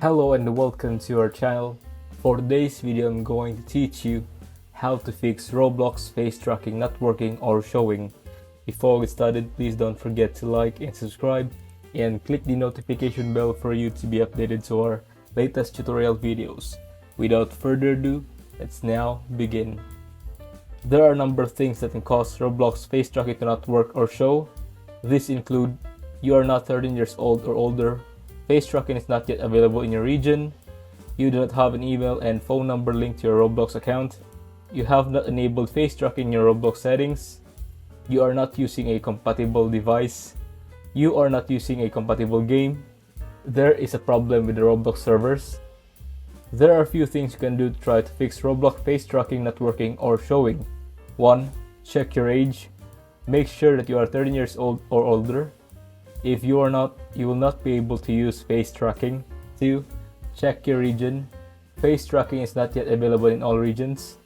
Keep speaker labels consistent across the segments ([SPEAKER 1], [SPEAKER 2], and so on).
[SPEAKER 1] Hello and welcome to our channel. For today's video, I'm going to teach you how to fix Roblox face tracking not working or showing. Before we started, please don't forget to like and subscribe and click the notification bell for you to be updated to our latest tutorial videos. Without further ado, let's now begin. There are a number of things that can cause Roblox face tracking to not work or show. These include you are not 13 years old or older, face tracking is not yet available in your region, you do not have an email and phone number linked to your Roblox account, you have not enabled face tracking in your Roblox settings, you are not using a compatible device, you are not using a compatible game, there is a problem with the Roblox servers. There are a few things you can do to try to fix Roblox face tracking not working or showing. 1. Check your age. Make sure that you are 13 years old or older. If you are not, you will not be able to use face tracking. 2. Check your region. Face tracking is not yet available in all regions.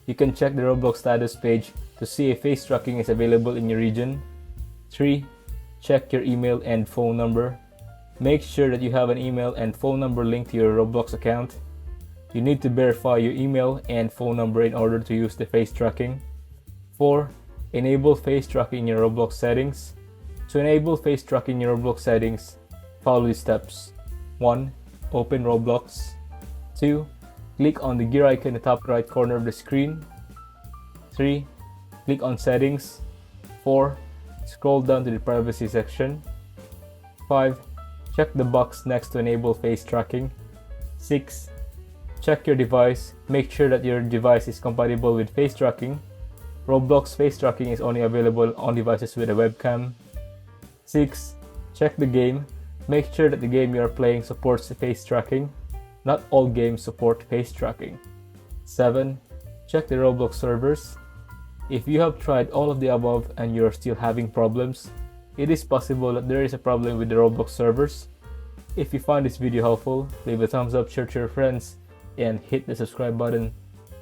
[SPEAKER 1] You can check the Roblox status page to see if face tracking is available in your region. 3. Check your email and phone number. Make sure that you have an email and phone number linked to your Roblox account. You need to verify your email and phone number in order to use the face tracking. 4. Enable face tracking in your Roblox settings. To enable face tracking in your Roblox settings, follow these steps. 1. Open Roblox. 2. Click on the gear icon in the top right corner of the screen. 3. Click on Settings. 4. Scroll down to the Privacy section. 5. Check the box next to Enable face tracking. 6. Check your device. Make sure that your device is compatible with face tracking. Roblox face tracking is only available on devices with a webcam. 6. Check the game. Make sure that the game you are playing supports face tracking. Not all games support face tracking. 7. Check the Roblox servers. If you have tried all of the above and you are still having problems, it is possible that there is a problem with the Roblox servers. If you find this video helpful, leave a thumbs up, share to your friends, and hit the subscribe button.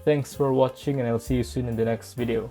[SPEAKER 1] Thanks for watching, and I'll see you soon in the next video.